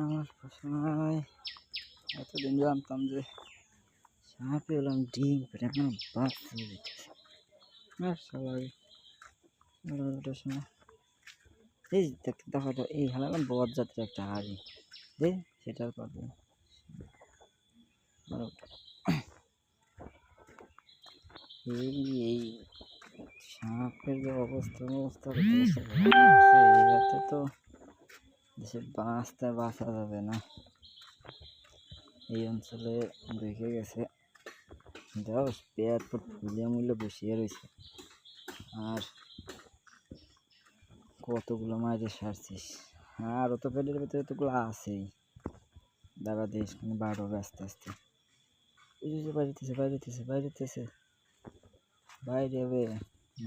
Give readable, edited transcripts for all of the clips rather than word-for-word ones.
আমার পছন্দ এতদিন জানতাম যে সাপে হলাম ডিম পেটে না বাচ্চা দিতেছে সবাই ওটার সময় এই দেখতে দেখো তো এই হালালাম বদ জাতের একটা হাড়ি দে সেটার পাবো এই এই সাপের যে অবস্থা এতে তো দেশে বাঁচা যাবে না। এই অঞ্চলে দেখে গেছে যাও পেয়ার পর ফুলিয়া মূল্য বসিয়ে রয়েছে আর কতগুলো মাঝে সারছিস আর অত পেটের ভেতরে এতগুলো আছেই দাঁড়া দেশ বাড়বে আস্তে আস্তে বাইরেতেছে বাইরে হবে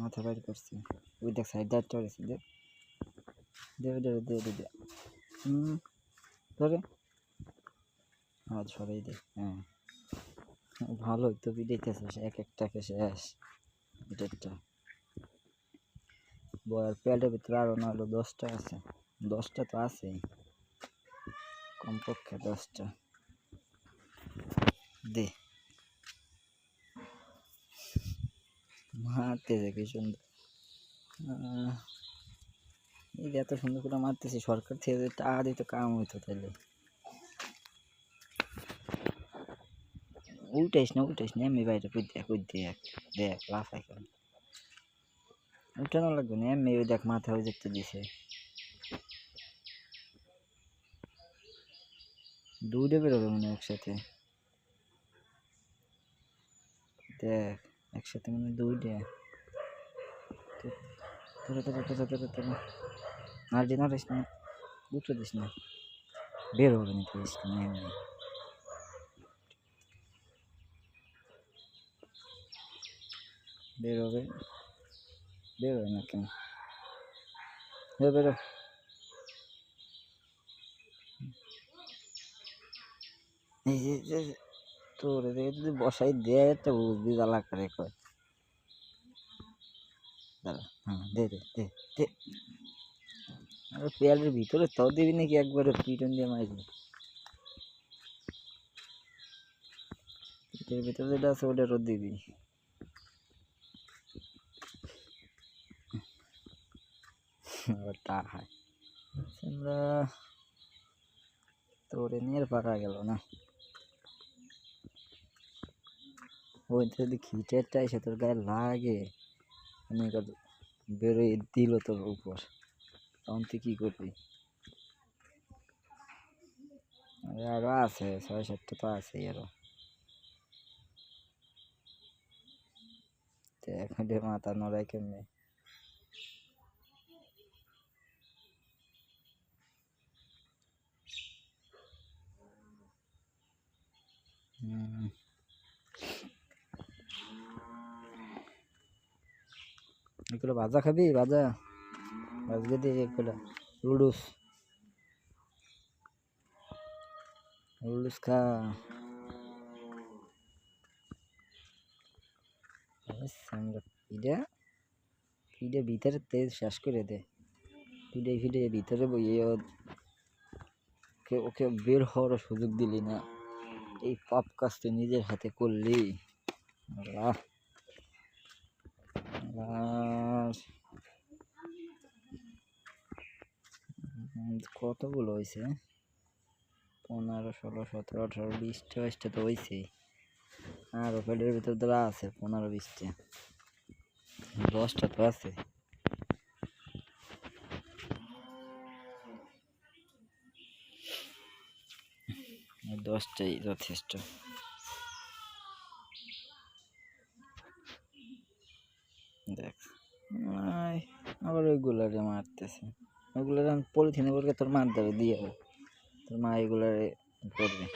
মাথা বাইরে করছে ওই দেখ সাইড দাঁড় চড়েছে দেখ দে ধরে হাত সরাই দে হ্যাঁ ভালোই তো বিড়াইতেছে এক একটাকে শেষ এটা বয়ার পেটের ভিতরে আরো না হলো 10টা আছে 10টা তো আছেই কমপক্ষে 10টা দে মারতে দেখি সুন্দর এই এত সুন্দর করে মারতেছি সরকার থেকে যদি টাকা দিত কাম হইতো তাহলে উল্টাইস না এমনি বাইরে দেখ লাফাই কেন উল্টানো লাগবে না এমনি ওই দেখ মাথা ওই দেখতে দিছে দুইটা বেরোবে মনে একসাথে দেখ একসাথে মনে দুইটা না দিস না দুটো দিস না বের হবে না দিস না এমনি বের হবে না কেন বেরো এই যে তোর যদি বসাই দেয় তো বুঝবি জ্বালা করে কয় দাঁড়া হ্যাঁ দে আর পেয়ারের ভিতরে তাও দিবি নাকি একবারে পিটন দিয়ে মারবি পিঠের ভিতরে যেটা আছে ওটা রোদ দিবি তা হয় আমরা তোরে নিয়ে পাকা গেল না ওই যদি খিটেরটা এসে তোর গায়ে লাগে অনেক বেরোয় দিল তোর উপর তখন তুই কি করবি আরো আছে 6-7টা তো আছেই আরো এখন মাথা নড়াই কেমনে এগুলো ভাজা খাবি ভাজকে দিয়ে এগুলো লুডুস খা পিঠে ভিতরে তেল শেষ করে দে পিঠে ভিতরে বইয়ে ওকে বের হওয়ার সুযোগ দিলি না এই পাপ কাজটা নিজের হাতে করলি কতগুলো হয়েছে 15, 16, 17, 18, 20, 22টা তো হয়েছেই আর পেটের ভিতর ধরা আছে 15, 20টা 10টা তো আছে 10টাই যথেষ্ট দেখ আবার ওইগুলারে মারতেছে ওইগুলারে পলিথিনে বলকে তোর মার দেবে দিয়ে তোর মা এগুলারে করবে